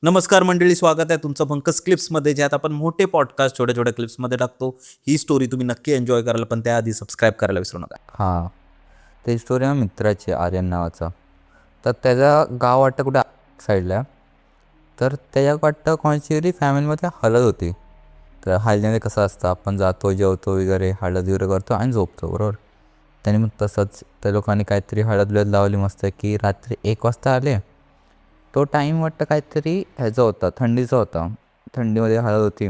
नमस्कार मंडळी, स्वागत आहे तुमचं पंकज क्लिप्समध्ये, ज्यात आपण मोठे पॉडकास्ट छोट्या छोट्या क्लिप्समध्ये टाकतो. ही स्टोरी तुम्ही नक्की एन्जॉय कराल, पण त्याआधी सबस्क्राईब करायला विसरू नका. हां, ते स्टोरी आहे मित्राची आर्यन नावाचा. तर त्याचा गाव वाटतं कुठे साईडला. तर त्याच्या वाटतं कोणाची तरी फॅमिलीमध्ये हळद होती. तर हळदीमध्ये कसं असतं, आपण जातो, जेवतो वगैरे, हळद वगैरे करतो आणि झोपतो, बरोबर. त्याने मग तसंच त्या लोकांनी काहीतरी हळद बिळद लावली मस्त, की रात्री 1 वाजता आले. तो टाईम वाटतं काहीतरी ह्याचा होता, थंडीचा होता. थंडीमध्ये हळद होती.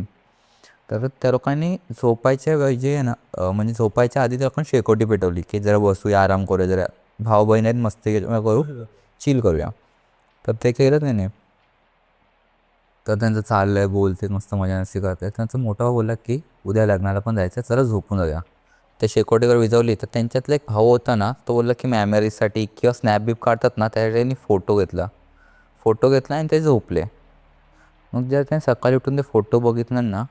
तर त्या लोकांनी झोपायच्या ऐवजी आहे ना, म्हणजे झोपायच्या आधी त्या लोकांनी शेकोटी पेटवली, की जरा बसूया, आराम करूया, जरा भाऊ बहीण आहेत, मस्ती करू, चिल करूया. तर ते केलं त्याने. तर त्यांचं चाललं आहे, बोलते, मस्त मजा मस्ती करते. त्यांचा मोठा भाऊ बोलला, की उद्या लग्नाला पण जायचं, जरा झोपून जाऊया. ते शेकोटीवर विजवली. तर त्यांच्यातला एक भाऊ होता ना, तो बोलला, की मेमरीसाठी किंवा स्नॅप बीप काढतात ना, त्यासाठी फोटो घेतला आणि ते झोपले. मग जर त्याने सकाळी उठून ते फोटो बघितलं ना,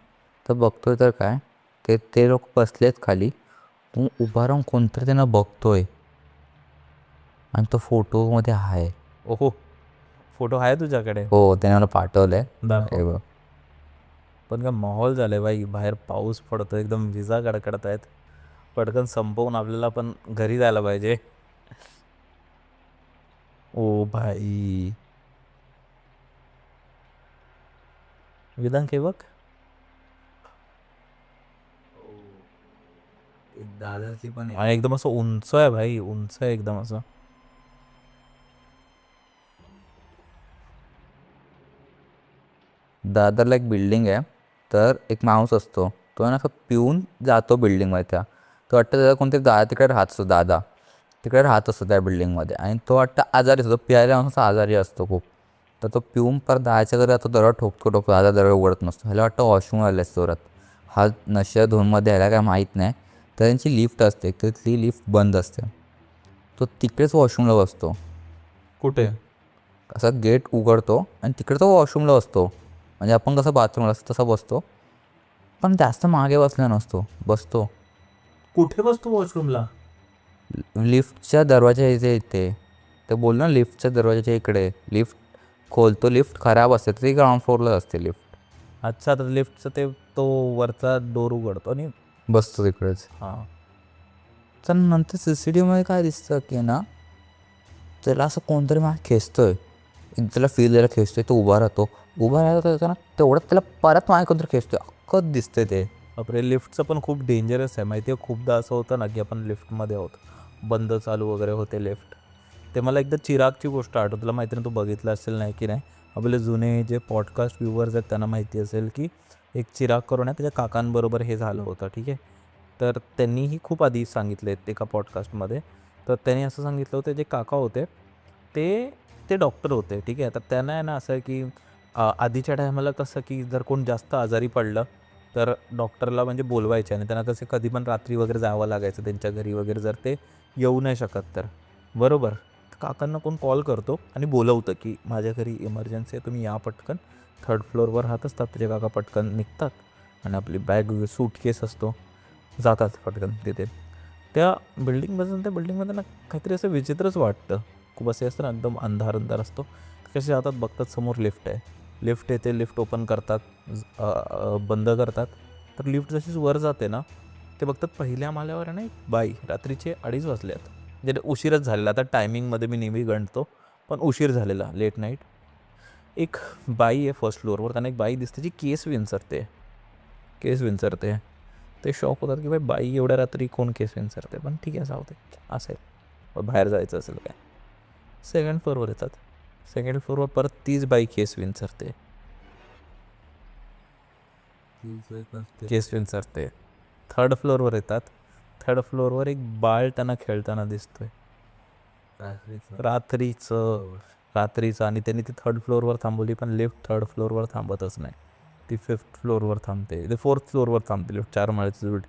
तर बघतोय तर काय, ते ते लोक बसलेत खाली. तो उभा राहून कोणतरी त्यांना बघतोय आणि तो फोटोमध्ये आहे. ओहो, फोटो आहे तुझ्याकडे? हो, त्याने मला पाठवलंय. दाखव. हे बघ. पण का माहोल झालाय बाई, बाहेर पाऊस पडतो, एकदम विजा कडकडत आहेत. पटकन संपवून आपल्याला पण घरी जायला पाहिजे. ओ भाई, विधान के बघ. दादाची पण आणि एकदम असं उंच आहे भाई, उंच आहे एकदम असं. दादरला एक बिल्डिंग आहे. तर एक माणूस असतो, तो आहे ना, असं पिऊन जातो बिल्डिंगमध्ये त्या. तो वाटतं त्याचा कोणतरी दादा तिकडे राहत असतो, दादा तिकडे राहत असतो त्या बिल्डिंगमध्ये. आणि तो वाटतं आजारी असतो, प्यायला माणूस आजारी असतो खूप. तर तो पिऊन परत दादाच्या घरी जातो, दरवाजा ठोकतो, दादा दरवाजा उघडत नसतो. ह्याला वाटतं वॉशरूम आले असतो जोरात. हा नशा धुनमध्ये ह्याला काय माहीत नाही. तर त्यांची लिफ्ट असते, तर ती लिफ्ट बंद असते. तो तिकडेच वॉशरूमला बसतो. कुठे? असा गेट उघडतो आणि तिकडे तो वॉशरूमला बसतो. म्हणजे आपण कसं बाथरूमला असतो तसा बसतो, पण जास्त मागे बसला नसतो, बसतो कुठे बसतो वॉशरूमला? लिफ्टच्या दरवाजा इथे येते. ते बोल ना, लिफ्टच्या दरवाजाच्या इकडे. लिफ्ट खोलतो, लिफ्ट खराब असते, तर ती ग्राउंड फ्लोअरला असते लिफ्ट. अच्छा, तर लिफ्टचं ते तो वरचा डोर उघडतो आणि बसतो तिकडेच. हां. तर नंतर CCTVमध्ये काय दिसतं, की ना, त्याला असं कोणतरी मला खेचतोय. त्याला फील द्यायला खेचतोय. तो उभा राहतो ना, तेवढं त्याला परत माझ्या कोणतरी खेचतोय. अख्खं दिसतंय ते. बापरे, लिफ्टचं पण खूप डेंजरस आहे माहिती आहे. खूपदा असं होतं ना, की आपण लिफ्टमध्ये आहोत, बंद चालू वगैरे होते लिफ्ट. ते मला एकदा चिरागची गोष्ट आठवते. तुला माहिती नाही, तू बघितलं असेल नाही की नाही. आपले जुने जे पॉडकास्ट व्ह्युअर्स आहेत त्यांना माहिती असेल, की एक चिराग करून आहे, त्याच्या काकांबरोबर हे झालं होतं, ठीक आहे. तर त्यांनीही खूप आधी सांगितले एका पॉडकास्टमध्ये. तर त्यांनी असं सांगितलं होतं, जे काका होते ते ते डॉक्टर होते, ठीक आहे. तर त्यांना आहे ना असं आहे, की आधीच्या टायमाला कसं, की जर कोण जास्त आजारी पडलं तर डॉक्टरला म्हणजे बोलवायचे आणि त्यांना तसे कधी पण रात्री वगैरे जावं लागायचं त्यांच्या घरी वगैरे, जर ते येऊ नाही शकत तर, बरोबर. काकांना कोण कॉल करतो आणि बोलवतं, की माझ्या घरी इमर्जन्सी आहे, तुम्ही या पटकन. थर्ड फ्लोअरवर राहत असतात त्याचे काका, पटकन निघतात आणि आपली बॅग सूटकेस असतो, जातात पटकन तिथे. त्या बिल्डिंगपासून त्या बिल्डिंगमध्ये ना काहीतरी असं विचित्रच वाटतं. खूप असे असतं ना, एकदम अंधार अंधार असतो. कसे जातात, बघतात समोर लिफ्ट आहे. लिफ्ट येते, लिफ्ट ओपन करतात, बंद करतात. तर लिफ्ट जशीच वर जाते ना, ते बघतात पहिल्या माल्यावर आहे ना एक बाई. रात्रीचे 2:30 वाजल्यात, म्हणजे उशीरच झालेला. आता टायमिंगमध्ये मी नेहमी गणतो, पण उशीर झालेला, लेट नाईट. एक बाई आहे फर्स्ट फ्लोअरवर. त्यांना एक बाई दिसते जी केस विंचरते. ते शॉक होतात, की बाई एवढ्या रात्री कोण केस विंचरते, पण ठीक आहे, जाऊ दे, असेल बाहेर जायचं असेल काय. सेकंड फ्लोअरवर येतात. सेकंड फ्लोअरवर परत तीच बाई केस विंचरते. थर्ड फ्लोअरवर येतात. थर्ड फ्लोअरवर एक बाळ त्यांना खेळताना दिसतोय, रात्रीचं. आणि त्यांनी ती थर्ड फ्लोअरवर थांबवली, पण लिफ्ट थर्ड फ्लोअरवर थांबतच नाही. ती फिफ्थ फ्लोअरवर थांबते, ते फोर्थ फ्लोअरवर थांबते लिफ्ट. 4 माळ्याची जोडी,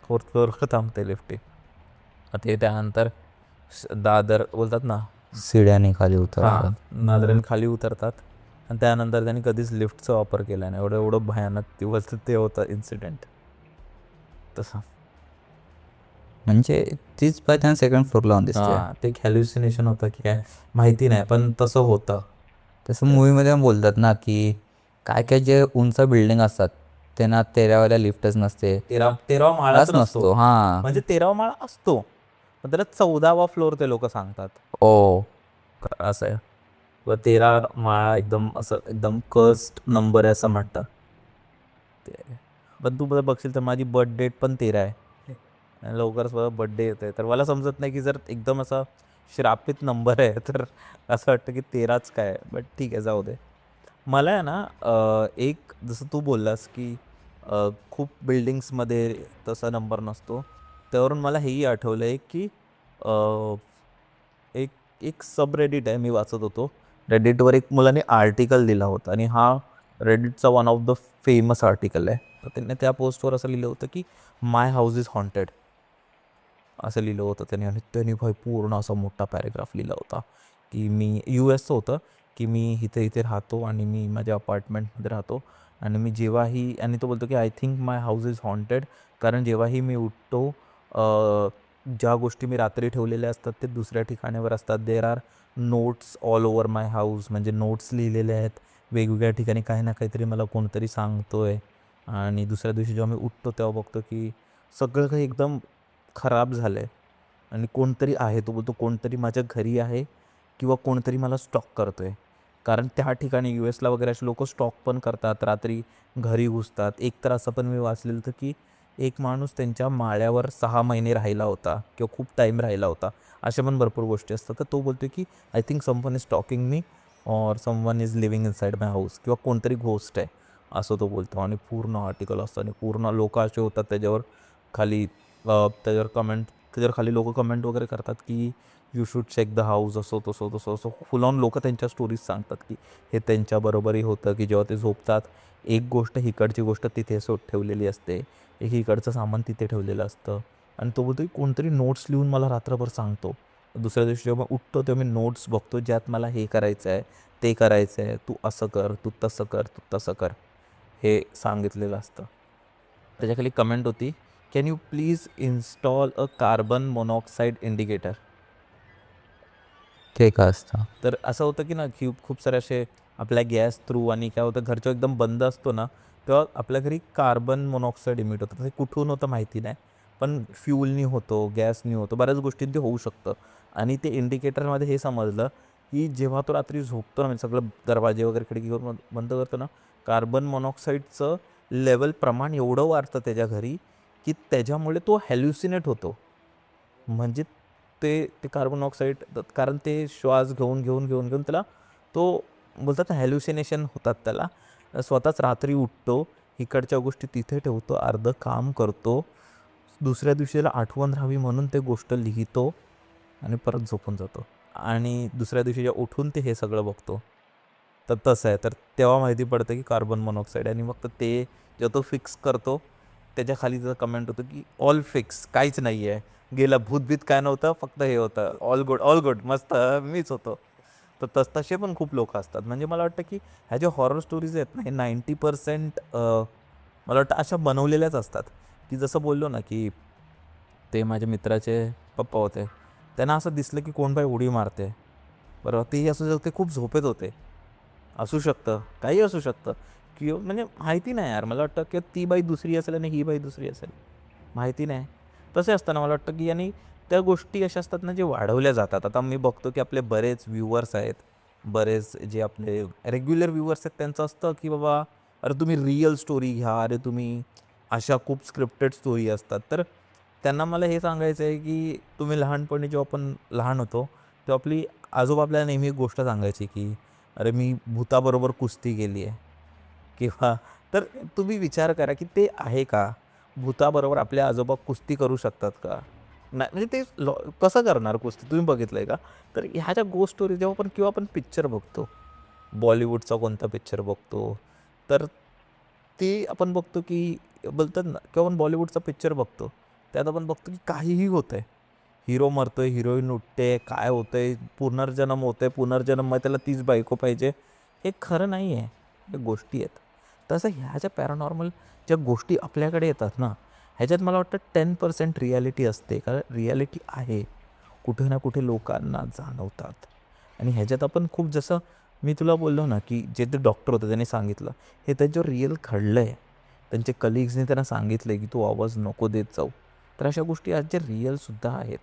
फोर्थ फ्लोअरवर थांबते लिफ्ट. ते त्यानंतर दादर बोलतात ना, शिड्याने खाली हां, उतरतात. दादऱ्याने खाली उतरतात. आणि त्यानंतर त्यांनी कधीच लिफ्टचा वापर केला नाही. एवढं भयानक दिवस ते होतं इन्सिडेंट तसा. म्हणजे तीच बाय त्यांना सेकंड फ्लोअरला लावून दिसते. हां, ते एक हॅल्युसिनेशन होतं की काय माहिती नाही, पण तसं होतं. तसं मूवीमध्ये बोलतात ना की काय काय जे उंच बिल्डिंग असतात त्यांना 13व्या लिफ्टच नसते. 13वा माळाच हाच नसतो. नसतो हां. म्हणजे 13वा माळा असतो, पण त्याला 14वा फ्लोअर ते लोक सांगतात. ओ. असं आहे. व 13 माळा एकदम असं एकदम कर्स्ड नंबर आहे असं म्हणतात ते. पण तू बघशील तर माझी बर्थ डेट पण 13 आहे आणि लवकरच माझा बड्डे येत आहे. तर मला समजत नाही की जर एकदम असा श्रापित नंबर आहे तर असं वाटतं की 13च काय, बट ठीक आहे जाऊ दे. मला आहे ना एक जसं तू बोललास की खूप बिल्डिंग्समध्ये तसा नंबर नसतो. त्यावरून मला हेही आठवलं आहे की अ, एक एक सबरेडिट आहे, मी वाचत होतो. रेडिटवर एक मुलाने आर्टिकल दिला होता आणि हा रेडिटचा one of the famous article आहे. तर त्यांनी त्या पोस्टवर असं लिहिलं होतं की माय हाऊस इज हॉन्टेड असं लिहिलं होतं त्याने. आणि त्याने भाई पूर्ण असा मोठा पॅरेग्राफ लिहिला होता की मी US होतं की मी इथे इथे राहतो आणि मी माझ्या अपार्टमेंटमध्ये राहतो आणि मी जेव्हाही, आणि तो बोलतो की I think my house is haunted, कारण जेव्हाही मी उठतो ज्या गोष्टी मी रात्री ठेवलेल्या असतात ते दुसऱ्या ठिकाणावर असतात. There are notes all over my house, म्हणजे नोट्स लिहिलेले आहेत वेगवेगळ्या ठिकाणी, काही ना काहीतरी मला कोणतरी सांगतोय. आणि दुसऱ्या दिवशी जेव्हा मी उठतो तेव्हा बघतो की सगळं काही एकदम खराब झालं आहे आणि कोणतरी आहे, तो बोलतो कोणतरी माझ्या घरी आहे किंवा कोणतरी मला स्टॉक करतो आहे. कारण त्या ठिकाणी US ला वगैरे असे लोक स्टॉक पण करतात, रात्री घरी घुसतात. एक तर असं पण मी वाचलेलं होतं की एक माणूस त्यांच्या माळ्यावर 6 महिने राहिला होता किंवा खूप टाईम राहिला होता. अशा पण भरपूर गोष्टी असतात. तर तो बोलतो की I think someone is talking me or someone is living inside my house, किंवा कोणतरी घोस्ट आहे असं तो बोलतो. आणि पूर्ण आर्टिकल असतं आणि पूर्ण लोक असे होतात त्याच्यावर खाली त्याच्यावर खाली लोक कमेंट वगैरे करतात की you should check the house, असो तसो तसं असं फुल ऑन लोक त्यांच्या स्टोरीज सांगतात की हे त्यांच्याबरोबरही होतं की जेव्हा ते झोपतात एक गोष्ट हिकडची गोष्ट तिथे ठेवलेली असते, एक इकडचं सामान तिथे ठेवलेलं असतं. आणि तो बोलतो की कोणतरी नोट्स लिहून मला रात्रभर सांगतो. दुसऱ्या दिवशी जेव्हा उठतो तेव्हा मी नोट्स बघतो ज्यात मला हे करायचं आहे, ते करायचं आहे, तू असं कर, तू तसं कर, तू तसं कर, हे सांगितलेलं असतं. त्याच्याखाली कमेंट होती, can you please install a carbon monoxide indicator. ते काय असतं? तर असं होतं की ना की खूप सारे असे आपल्या गॅस थ्रू आणि काय होतं घरचं एकदम बंद असतो ना, तेव्हा आपल्या घरी कार्बन मोनॉक्साईड इमिट होतं. ते कुठून होतं माहिती नाही, पण फ्यूलनी होतो, गॅसनी होतो, बऱ्याच गोष्टींनी ते होऊ शकतं. आणि ते इंडिकेटरमध्ये हे समजलं की जेव्हा तो रात्री झोपतो ना, म्हणजे सगळं दरवाजे वगैरे खिडकी बंद करतो ना, कार्बन मोनॉक्साईडचं लेवल प्रमाण एवढं वाढतं त्याच्या घरी की त्याच्यामुळे तो हॅल्युसिनेट होतो. म्हणजे ते ते कार्बन ऑक्साईड, कारण ते श्वास घेऊन त्याला तो बोलतात ना हॅल्युसिनेशन होतात त्याला. स्वतःच रात्री उठतो, इकडच्या गोष्टी तिथे ठेवतो, अर्धं काम करतो, दुसऱ्या दिवशीला आठवण राहावी म्हणून ते गोष्ट लिहितो आणि परत झोपून जातो. आणि दुसऱ्या दिवशी जेव्हा उठून ते हे सगळं बघतो तर तसं आहे. तर तेव्हा माहिती पडतं की कार्बन मोनॉक्साईड. आणि मग ते जेव्हा तो फिक्स करतो त्याच्या खाली जर कमेंट होतं की ऑल फिक्स, काहीच नाही आहे, गेलं भूतभीत काय नव्हतं, फक्त हे होतं, ऑल गुड ऑल गुड, मस्त मीच होतो. तर तसे पण खूप लोक असतात. म्हणजे मला वाटतं की ह्या ज्या हॉरर स्टोरीज आहेत ना, हे 90% मला वाटतं अशा बनवलेल्याच असतात. की जसं बोललो ना की ते माझ्या मित्राचे पप्पा होते, त्यांना असं दिसलं की कोण बाई उडी मारते, बरं तेही असू शकते खूप झोपेत होते, असू शकतं काही असू शकतं, की म्हणजे माहिती नाही यार. मला वाटतं की ती बाई दुसरी असेल आणि ही बाई दुसरी असेल, माहिती नाही. तसे असताना मला वाटतं की आणि त्या गोष्टी अशा असतात ना जे वाढवल्या जातात. आता मी बघतो की आपले बरेच व्ह्यूवर्स आहेत, बरेच जे आपले रेग्युलर व्ह्यूवर्स आहेत त्यांचं असतं की बाबा अरे तुम्ही रिअल स्टोरी घ्या, अरे तुम्ही अशा खूप स्क्रिप्टेड स्टोरी असतात. तर त्यांना मला हे सांगायचं आहे की तुम्ही लहानपणी जेव्हा आपण लहान होतो तेव्हा आपली आजोबा आपल्याला नेहमी एक गोष्ट सांगायची की अरे मी भूताबरोबर कुस्ती केली आहे, किंवा तर तुम्ही विचार करा की ते आहे का? भूताबरोबर आपले आजोबा कुस्ती करू शकतात का? नाही, म्हणजे ते कसं करणार कुस्ती, तुम्ही बघितलं आहे का? तर ह्या ज्या गोष्ट स्टोरी जेव्हा आपण किंवा आपण पिक्चर बघतो, बॉलिवूडचा कोणता पिक्चर बघतो, तर ते आपण बघतो की बोलतात ना, किंवा आपण बॉलिवूडचा पिक्चर बघतो त्यात आपण बघतो की काहीही होतं आहे. हिरो मरतोय, हिरोईन उठते, काय होतंय, पुनर्जन्म होतोय, पुनर्जन्म मग त्याला तीच बायको पाहिजे. हे खरं नाही आहे, हे गोष्टी आहेत. तसं ह्या ज्या पॅरानॉर्मल ज्या गोष्टी आपल्याकडे येतात ना, ह्याच्यात मला वाटतं 10% रिॲलिटी असते. कारण रिॲलिटी आहे, कुठे ना कुठे लोकांना जाणवतात. आणि ह्याच्यात आपण खूप जसं मी तुला बोललो ना की जे ते डॉक्टर होते त्यांनी सांगितलं हे त्याच्यावर रिअल घडलं आहे. त्यांचे कलिग्सने त्यांना सांगितलं की तू आवाज नको देत जाऊ. तर अशा गोष्टी आज ज्या रिअलसुद्धा आहेत.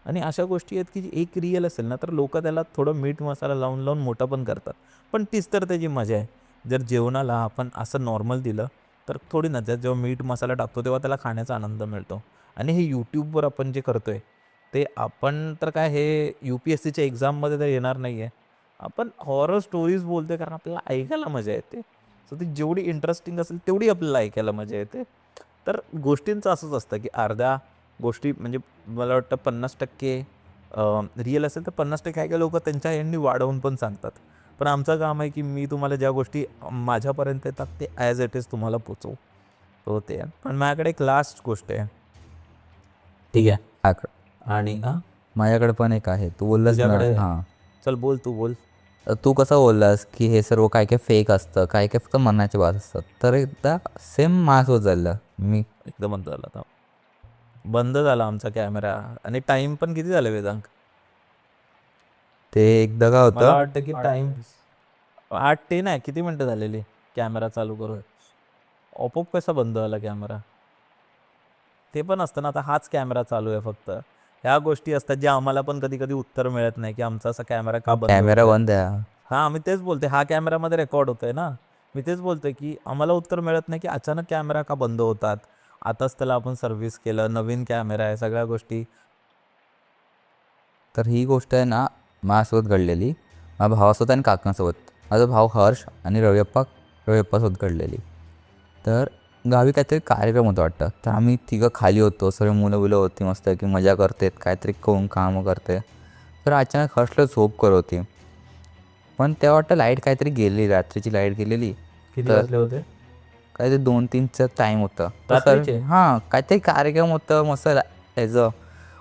आणि अशा गोष्टी आहेत की जी एक रिअल असेल ना तर लोक त्याला थोडं मीठ मसाला लावून लावून मोठं पण करतात. पण तीच तर त्याची मजा आहे. जर जेवणाला आपण असं नॉर्मल दिलं तर थोडी ना त्यात जेव्हा मीठ मसाला टाकतो तेव्हा त्याला खाण्याचा आनंद मिळतो. आणि हे यूट्यूबवर आपण जे करतोय ते आपण तर काय हे UPSCच्या एक्झाममध्ये तर येणार नाही आहे. आपण हॉरर स्टोरीज बोलतोय कारण आपल्याला ऐकायला मजा येते. सो ती जेवढी इंटरेस्टिंग असेल तेवढी आपल्याला ऐकायला मजा येते. तर गोष्टींचं असंच असतं की अर्ध्या गोष्टी म्हणजे मला वाटतं 50% रिअल असेल तर 50% काही-काही लोकं त्यांच्या ह्यांनी वाढवून पण सांगतात. पण आमचं काम आहे की मी तुम्हाला ज्या गोष्टी माझ्यापर्यंत येतात ते ॲज इट इज तुम्हाला पोहोचवू. हो ते आहे. पण माझ्याकडे एक लास्ट गोष्ट आहे. ठीक आहे. आणि माझ्याकडे पण एक आहे. तू बोललास ना तुझ्याकडे हां. चल बोल तू बोल. तू कसं बोललास की हे सर्व काय काय फेक असतं, काय काय फक्त मनाची बात असतात. तर एकदा सेम माझ्यासोबत झालं. मी एकदम बंद झाला आता. बंद झाला आमचा कॅमेरा आणि टाइम पण किती झाले वेदांक? ते एकदा काय मला होतं, वाटतं की टाइम 8:10 नाही किती मिनटं झालेली कॅमेरा चालू करून. आपोआप कसा बंद झाला कॅमेरा? ते पण असतं ना आता हाच कॅमेरा चालू आहे फक्त. ह्या गोष्टी असतात ज्या आम्हाला पण कधी-कधी उत्तर मिळत नाही की आमचा असा कॅमेरा का बंद कॅमेरा होतोय? बंद आहे. हां, मी तेच बोलतोय. हा कॅमेरामध्ये रेकॉर्ड होतोय ना. मी तेच बोलतोय की आम्हाला उत्तर मिळत नाही की अचानक कॅमेरा का बंद होतात? आताच त्याला आपण सर्व्हिस केलं, नवीन कॅमेरा आहे, सगळ्या गोष्टी. तर ही गोष्ट आहे ना माझ्यासोबत घडलेली. माझ्या भावासोबत आणि काकांसोबत. माझा भाऊ हर्ष आणि रवी अप्पासोबत घडलेली. तर गावी काहीतरी कार्यक्रम होता वाटतं. तर आम्ही तिघं खाली होतो. सर्व मुलं-बिलं होती मस्त की मजा करतात, काहीतरी कोण कामं करते. तर अचानक हर्षला झोप करत होती. पण तेव्हा वाटतं लाईट काहीतरी गेलेली, रात्रीची लाईट गेलेली. किती तर वाजले होते? काहीतरी 2-3चं टाईम होतं. तर रात्रीचे? हां, काहीतरी कार्यक्रम होतं मस्त ह्याचं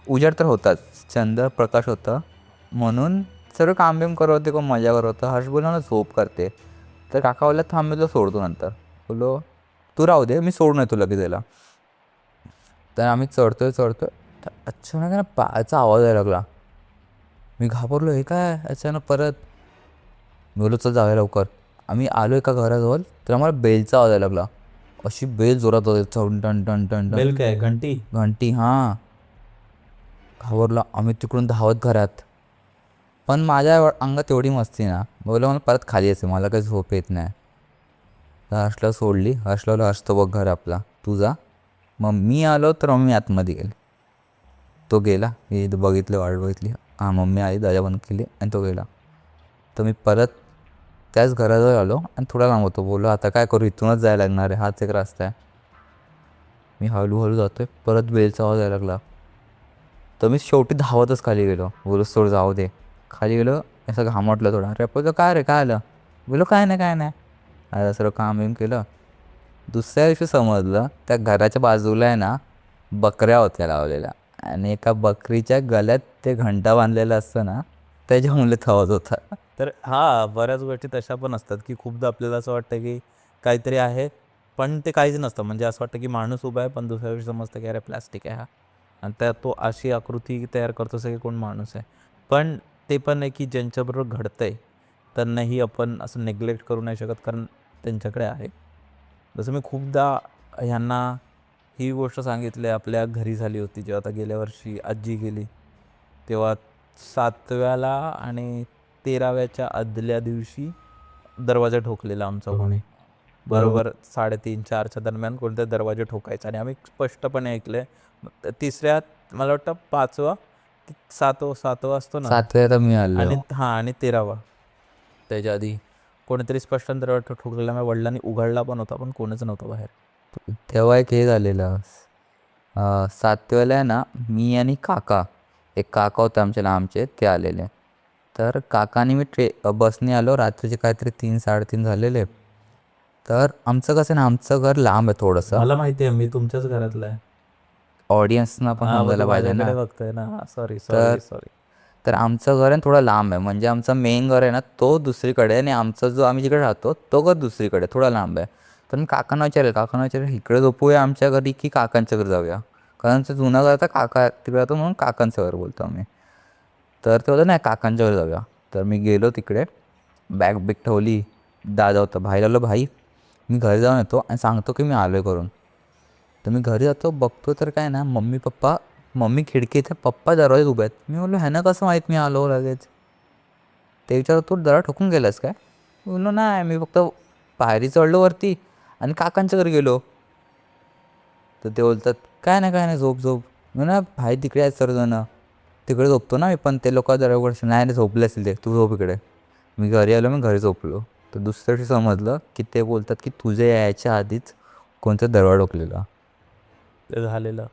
उजेड तर होताच, चंद्र प्रकाश होतं. म्हणून सर्व काम-बिम करत होते, कोण मजा करत होतं. हर्ष बोलला ना झोप करते. तर काका बोलला थांब मी तुला सोडतो नंतर. बोललो तू राहू दे, मी सोडून येतो लगेच याला. तर आम्ही चढतोय तर अचानक आहे ना पायाचा आवाज यायला लागला. मी घाबरलो, हे काय अचानक परत. मी बोललो चल जाऊया लवकर. आम्ही आलो एका घराजवळ तर आम्हाला बेलचा आवाज यायला लागला. अशी बेल जोरात होते टन टन टन टन टन. बेल काय घंटी? घंटी हां. घाबरलो आम्ही तिकडून धावत घरात. पण माझ्या अंगात एवढी मस्ती ना, बोललो मला परत खाली यायचं, मला काही झोप येत नाही. तर हर्षला सोडली. हर्षला बोललो हर्ष तो बघ घर आपला, तू जा. मग मी आलो तर मम्मी आतमध्ये गेली. तो गेला, मी बघितलं वाट बघितली. हां मम्मी आली, दरवाजा बंद केली आणि तो गेला. तर मी परत त्याच घराजवळ आलो आणि थोडा लांब होतो. बोललो आता काय करू, इथूनच जायला लागणार आहे, हाच एक रस्ता आहे. मी हळूहळू जातो आहे, परत बेलचा आवाज यायला लागला. तर मी शेवटी धावतच खाली गेलो. बोललो सोड जाऊ दे. खाली गेलो, असं घामटलं थोडं. अरे बोललो काय रे काय आलं? बोललो काय नाही काय नाही. आता सर्व काम बिम केलं. दुसऱ्या दिवशी समजलं त्या घराच्या बाजूला आहे ना बकऱ्या होत्या लावलेल्या आणि एका बकरीच्या गळ्यात ते घंटा बांधलेलं असतं ना, त्याच्यामुळे तो आवाज होता. तर हां, बऱ्याच गोष्टी तशा पण असतात की खूपदा आपल्याला असं वाटतं की काहीतरी आहे, पण ते काहीच नसतं. म्हणजे असं वाटतं की माणूस उभा आहे, पण दुसऱ्या दिवशी समजतं की अरे प्लास्टिक आहे हा. आणि त्यात तो अशी आकृती तयार करतो असं की कोण माणूस आहे. पण ते पण आहे की ज्यांच्याबरोबर घडतंय, त्यांनाही आपण असं नेग्लेक्ट करू नाही शकत कारण त्यांच्याकडे आहे. जसं मी खूपदा ह्यांना ही गोष्ट सांगितली आपल्या घरी झाली होती जेव्हा आता गेल्या वर्षी आजी गेली. तेव्हा 7व्याला आणि 13व्याच्या आदल्या दिवशी दरवाजा ठोकलेला आमचा कोणी. बरोबर 3:30-4च्या दरम्यान कोणते दरवाजे ठोकायचे आणि आम्ही स्पष्टपणे ऐकलं आहे. तिसऱ्यात मला वाटतं 5वा की 7वा असतो ना 7व्या तर मी आलो. आणि हां आणि 13वा. त्याच्या आधी कोणीतरी स्पष्ट दरवाजा ठोकलेला. माझ्या वडिलांनी उघडला पण होता, पण कोणीच नव्हतं बाहेर. तेव्हा एक हे झालेलं 7व्याला आहे ना मी आणि काका, एक काका होते आमचे लांबचे, ते आलेले. तर काकाने मी बसने आलो. रात्रीचे काहीतरी 3-3:30 झालेले. तर आमचं कसं ना आमचं घर लांब आहे थोडंसं. मला माहिती आहे मी तुमच्याच घरातला आहे. ऑडियन्सना पण हां, मग समजायला तू पाहिजे ना. माझ्याकडे बघतोय ना. सॉरी, तर सॉरी, सॉरी. तर आमचं घर आहे ना थोडं लांब आहे. म्हणजे आमचं मेन घर आहे ना तो दुसरीकडे आहे आणि आमचा जो आम्ही जिकडे राहतो तो घर दुसरीकडे थोडा लांब आहे. तर मी काकांना विचारेल इकडे झोपूया आमच्या घरी की काकांच्या घरी जाऊया. कारण ते जुनं घर तर काका तिकडे राहतो म्हणून काकांचं घर बोलतो आम्ही. तर ते होतं नाही काकांच्या घरी जाऊया. तर मी गेलो तिकडे बॅग बिग ठेवली. दादा होता. भाईला बोललो, भाई मी घरी जाऊन येतो आणि सांगतो की मी आलो आहे करून. तर मी घरी जातो, बघतो तर काय ना, मम्मी खिडकीत आहे, पप्पा दरवाज्यात उभे आहेत. मी बोललो, ह्यानं कसं माहीत मी आलो लगेच? ते विचारतो, तू दरवाजा ठोकून गेलास काय? मी बोललो, नाही, मी फक्त पायरी चढलो वरती आणि काकांच्या घरी गेलो. तर ते बोलतात, काय नाही, झोप झोप. मी ना, भाई तिकडे आहेत सर्वजण, तिकडे झोपतो ना मी, पण ते लोक दरवाजा उघडले. नाही झोपले असेल ते, तू झोप इकडे. मी घरी आलो, मी घरी झोपलो. तर दुसऱ्या दिवशी समजलं की ते बोलतात की तुझ्या यायच्या आधीच कोणता दरवाजा ठोकलेला. ते झालेलं.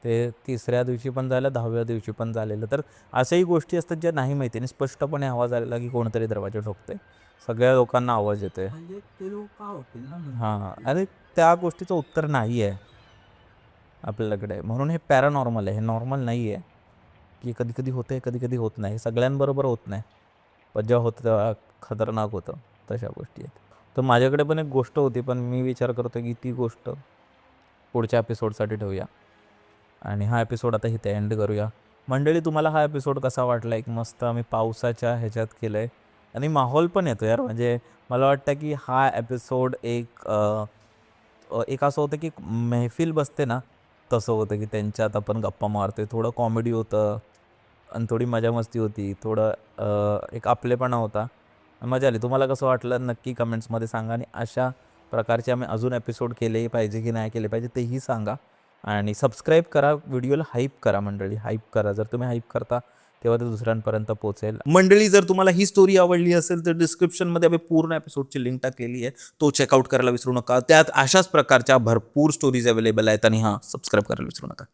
ते 3ऱ्या दिवशी पण झालं, 10व्या दिवशी पण झालेलं. तर अशाही गोष्टी असतात ज्या नाही माहिती आणि स्पष्टपणे आवाज आलेला की कोणतरी दरवाजा ठोकते. सगळ्या लोकांना आवाज येतोय. हां, अरे त्या गोष्टीचं उत्तर नाही आहे आपल्याकडे. म्हणून हे पॅरानॉर्मल आहे, हे नॉर्मल नाही आहे की कधी कधी होते, कधी कधी होत नाही. सगळ्यांबरोबर होत नाही, पण जेव्हा होतं तेव्हा खतरनाक होतं. तशा गोष्टी आहेत. तर माझ्याकडे पण एक गोष्ट होती, पण मी विचार करतो की ती गोष्ट पुढच्या एपिसोडसाठी ठेवूया आणि हा एपिसोड आता इथे एंड करूया. मंडळी, तुम्हाला हा एपिसोड कसा वाटला? एक मस्त आम्ही पावसाच्या ह्याच्यात केलं आहे आणि माहोल पण येतो यार. म्हणजे मला वाटतं की हा एपिसोड एक असं होतं की महफिल बसते ना, तसं होतं की त्यांच्यात आपण गप्पा मारतोय. थोडं कॉमेडी होतं आणि थोडी मजा मस्ती होती. थोडं एक आपलेपणा होता. मजा आली. तुम्हाला कसं वाटलं नक्की कमेंट्समध्ये सांगा आणि अशा प्रकारचे आम्ही अजून एपिसोड केले पाहिजे की नाही केले पाहिजे तेही सांगा. आणि सबस्क्राईब करा, व्हिडिओला हाईप करा मंडळी, हाईप करा. जर तुम्ही हाईप करता तेव्हा ते दुसऱ्यांपर्यंत पोहोचेल. मंडळी, जर तुम्हाला ही स्टोरी आवडली असेल तर डिस्क्रिप्शनमध्ये आम्ही पूर्ण एपिसोडची लिंक टाकलेली आहे, तो चेकआउट करायला विसरू नका. त्यात अशाच प्रकारच्या भरपूर स्टोरीज अवेलेबल आहेत आणि हां, सबस्क्राईब करायला विसरू नका.